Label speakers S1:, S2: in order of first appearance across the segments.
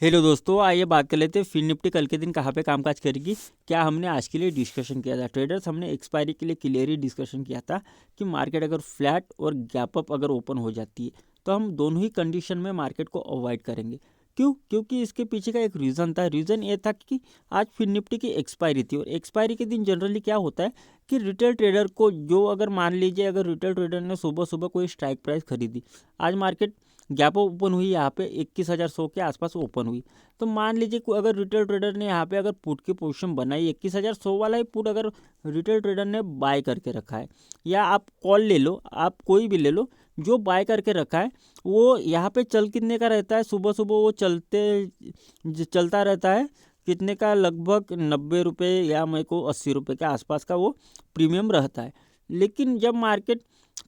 S1: Hello दोस्तों, आइए बात कर लेते हैं फिन निफ्टी कल के दिन कहाँ पे कामकाज करेगी। क्या हमने आज के लिए डिस्कशन किया था ट्रेडर्स, हमने एक्सपायरी के लिए क्लियर ही डिस्कशन किया था कि मार्केट अगर फ्लैट और गैप अप अगर ओपन हो जाती है तो हम दोनों ही कंडीशन में मार्केट को अवॉइड करेंगे। क्यों? क्योंकि इसके पीछे का एक रीज़न था। रीज़न ये था कि आज फिन निफ्टी की एक्सपायरी थी और एक्सपायरी के दिन जनरली क्या होता है कि रिटेल ट्रेडर को, जो अगर मान लीजिए अगर रिटेल ट्रेडर ने सुबह सुबह कोई स्ट्राइक प्राइस खरीदी, आज मार्केट गैप ओपन हुई, यहाँ पे 21,100 के आसपास ओपन हुई, तो मान लीजिए अगर रिटेल ट्रेडर ने यहाँ पे अगर पुट की पोजीशन बनाई 21,100 वाला ही पुट अगर रिटेल ट्रेडर ने बाय करके रखा है, या आप कॉल ले लो, आप कोई भी ले लो, जो बाय करके रखा है वो यहाँ पे चल कितने का रहता है, सुबह सुबह वो चलता रहता है कितने का, लगभग 90 रुपये या मेरे को 80 रुपये के आसपास का वो प्रीमियम रहता है। लेकिन जब मार्केट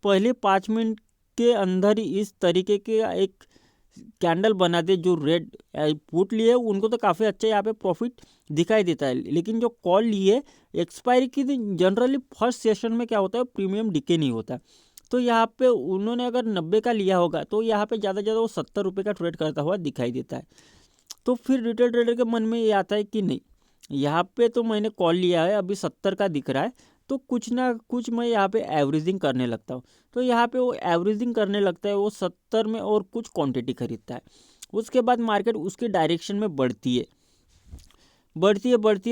S1: पहले 5 मिनट के अंदर ही इस तरीके के एक कैंडल बना दे, जो रेड पुट लिए उनको तो काफ़ी अच्छा यहाँ पे प्रॉफिट दिखाई देता है, लेकिन जो कॉल लिए एक्सपायरी की दिन जनरली फर्स्ट सेशन में क्या होता है, प्रीमियम डिके नहीं होता। तो यहाँ पे उन्होंने अगर 90 का लिया होगा तो यहाँ पे ज़्यादा से ज़्यादा वो 70 रुपये का ट्रेड करता हुआ दिखाई देता है। तो फिर रिटेल ट्रेडर के मन में ये आता है कि नहीं, यहाँ पे तो मैंने कॉल लिया है, अभी 70 का दिख रहा है, तो कुछ ना कुछ मैं यहाँ पे एवरेजिंग करने लगता हूँ। तो यहाँ पे वो एवरेजिंग करने लगता है, वो 70 में और कुछ क्वांटिटी खरीदता है। उसके बाद मार्केट उसके डायरेक्शन में बढ़ती है,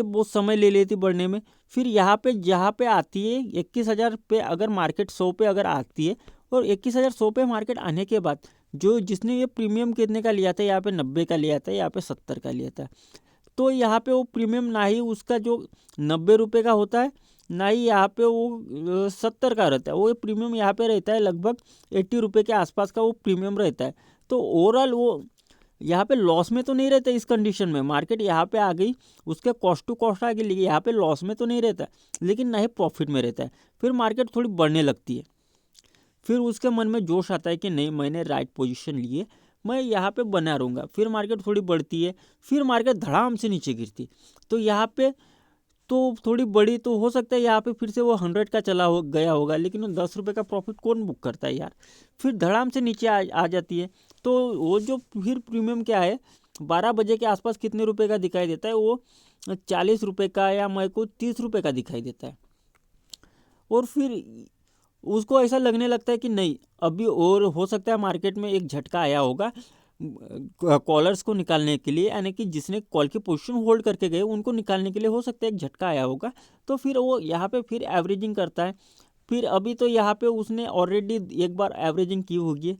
S1: बहुत समय ले लेती बढ़ने में। फिर यहाँ पे जहाँ पे आती है 21,000 पे, अगर मार्केट 100 पे अगर आती है, और 21,100 पे मार्केट आने के बाद जो जिसने ये प्रीमियम कितने का लिया था, यहाँ पे 90 का लिया था, यहाँ पे 70 का लिया था, तो यहाँ पे वो प्रीमियम ना ही उसका जो 90 रुपये का होता है, ना ही यहाँ पे वो 70 का रहता है, वो प्रीमियम यहाँ पे रहता है लगभग 80 रुपये के आसपास का वो प्रीमियम रहता है। तो ओवरऑल वो यहाँ पे लॉस में तो नहीं रहता। इस कंडीशन में मार्केट यहाँ पे आ गई, उसके कॉस्ट टू कॉस्ट आ गई, लेकिन यहाँ पे लॉस में तो नहीं रहता, लेकिन ना ही प्रॉफिट में रहता है। फिर मार्केट थोड़ी बढ़ने लगती है, फिर उसके मन में जोश आता है कि नहीं, मैंने राइट पोजीशन ली है, मैं यहाँ पे बना रहूँगा। फिर मार्केट थोड़ी बढ़ती है, फिर मार्केट धड़ाम से नीचे गिरती, तो यहाँ पे तो थोड़ी बड़ी तो हो सकता है यहाँ पे फिर से वो 100 का चला हो गया होगा, लेकिन वो 10 रुपये का प्रॉफिट कौन बुक करता है यार। फिर धड़ाम से नीचे आ जाती है। तो वो जो फिर प्रीमियम क्या है, 12 बजे के आसपास कितने रुपए का दिखाई देता है, वो 40 रुपये का या मेरे को 30 रुपये का दिखाई देता है। और फिर उसको ऐसा लगने लगता है कि नहीं, अभी और हो सकता है मार्केट में एक झटका आया होगा कॉलर्स को निकालने के लिए, यानी कि जिसने कॉल की पोजीशन होल्ड करके गए उनको निकालने के लिए हो सकता है एक झटका आया होगा। तो फिर वो यहाँ पे फिर एवरेजिंग करता है। फिर अभी तो यहाँ पे उसने ऑलरेडी एक बार एवरेजिंग की होगी,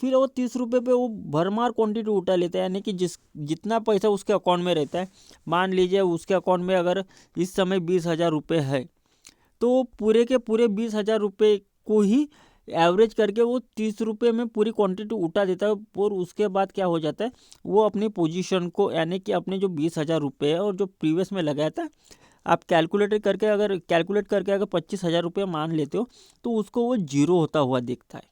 S1: फिर वो 30 रुपये पे वो भरमार क्वांटिटी उठा लेता है, यानी कि जितना पैसा उसके अकाउंट में रहता है, मान लीजिए उसके अकाउंट में अगर इस समय 20,000 रुपये है, तो पूरे के पूरे 20,000 रुपये को ही एवरेज करके वो 30 रुपये में पूरी क्वांटिटी उठा देता है। और उसके बाद क्या हो जाता है, वो अपनी पोजीशन को, यानी कि अपने जो 20,000 रुपये है और जो प्रीवियस में लगाया था, आप कैलकुलेट करके अगर 25,000 रुपये मान लेते हो, तो उसको वो जीरो होता हुआ दिखता है।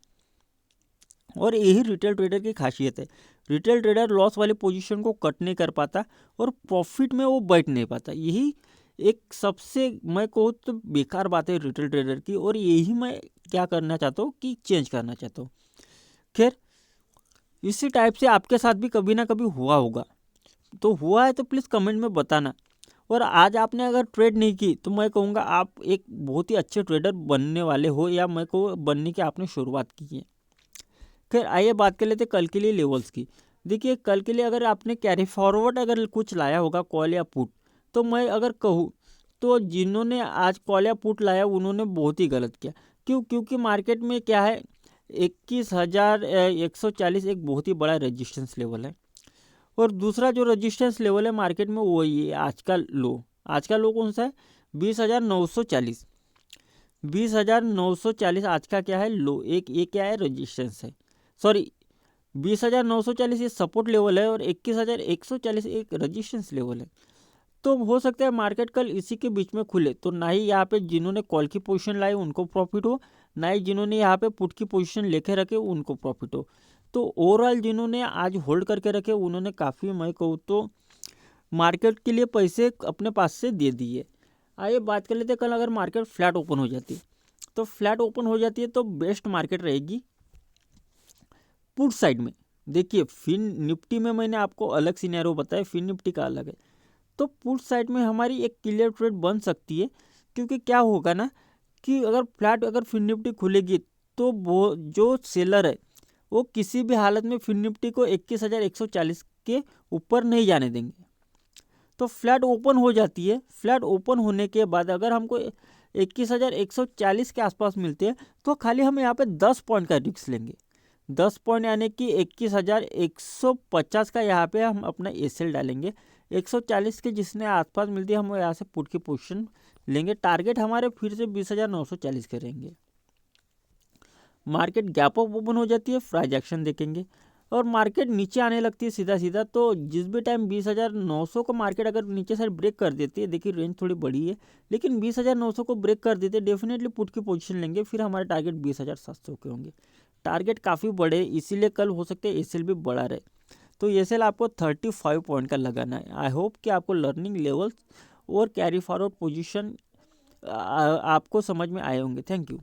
S1: और यही रिटेल ट्रेडर की खासियत है। रिटेल ट्रेडर लॉस वाली पोजीशन को कट नहीं कर पाता और प्रॉफिट में वो बैठ नहीं पाता। यही एक सबसे, मैं कहूँ तो बेकार बात है रिटेल ट्रेडर की, और यही मैं क्या करना चाहता हूँ कि चेंज करना चाहता हूँ। खैर, इसी टाइप से आपके साथ भी कभी ना कभी हुआ होगा, तो हुआ है तो प्लीज़ कमेंट में बताना। और आज आपने अगर ट्रेड नहीं की तो मैं कहूँगा आप एक बहुत ही अच्छे ट्रेडर बनने वाले हो, या मैं को बनने की आपने शुरुआत की है। खैर, आइए बात कर लेते कल के लिए लेवल्स की। देखिए, कल के लिए अगर आपने कैरी फॉरवर्ड अगर कुछ लाया होगा कॉल या पुट, तो मैं अगर कहूँ तो जिन्होंने आज कॉल या पुट लाया उन्होंने बहुत ही गलत किया। क्यों? क्योंकि मार्केट में क्या है, 21,140 एक बहुत ही बड़ा रेजिस्टेंस लेवल है, और दूसरा जो रेजिस्टेंस लेवल है मार्केट में वो ये आज का लो। आज का लो कौन सा है? 20,940। 20,940 आज का क्या है, लो। एक ये क्या है, रेजिस्टेंस है, सॉरी, 20,940 ये सपोर्ट लेवल है, और 21,140 एक रेजिस्टेंस लेवल है। तो हो सकता है मार्केट कल इसी के बीच में खुले, तो ना ही यहाँ पे जिन्होंने कॉल की पोजीशन लाई उनको प्रॉफिट हो, ना ही जिन्होंने यहाँ पे पुट की पोजीशन लेके रखे उनको प्रॉफिट हो। तो ओवरऑल जिन्होंने आज होल्ड करके रखे उन्होंने काफ़ी, मैं कहूँ तो मार्केट के लिए पैसे अपने पास से दे दिए। आइए बात कर लेते हैं, कल अगर मार्केट फ्लैट ओपन हो जाती है, तो फ्लैट ओपन हो जाती है तो बेस्ट मार्केट रहेगी पुट साइड में। देखिए फिन निफ्टी में मैंने आपको अलग सिनेरियो बताया, फिन निफ्टी का अलग है। तो पुट साइड में हमारी एक क्लियर ट्रेड बन सकती है, क्योंकि क्या होगा ना कि अगर फिन निफ्टी खुलेगी तो वो जो सेलर है वो किसी भी हालत में फिन निफ्टी को 21,140 के ऊपर नहीं जाने देंगे। तो फ्लैट ओपन हो जाती है, फ्लैट ओपन होने के बाद अगर हमको 21,140 के आसपास मिलते हैं तो खाली हम यहाँ पे 10 पॉइंट का रिस्क लेंगे। 10 पॉइंट यानी कि 21,150 का यहाँ पे हम अपना एसएल डालेंगे। 140 के जिसने आसपास मिलती है हम यहाँ से पुट की पोजीशन लेंगे। टारगेट हमारे फिर से 20,940 करेंगे। मार्केट गैप अप ओपन हो जाती है, प्राइस एक्शन देखेंगे और मार्केट नीचे आने लगती है सीधा सीधा। तो जिस भी टाइम 20,900 को मार्केट अगर नीचे से ब्रेक कर देती है, देखिए रेंज थोड़ी बड़ी है लेकिन 20,900 को ब्रेक कर देते हैं, डेफिनेटली पुट की पोजीशन लेंगे। फिर हमारे टारगेट 20,700 के होंगे। टारगेट काफ़ी बड़े इसीलिए कल हो सकते हैं एसएल भी बढ़ा रहे। तो एसएल आपको 35 पॉइंट का लगाना है। आई होप कि आपको लर्निंग लेवल्स और कैरी फॉरवर्ड पोजीशन आपको समझ में आए होंगे। Thank you.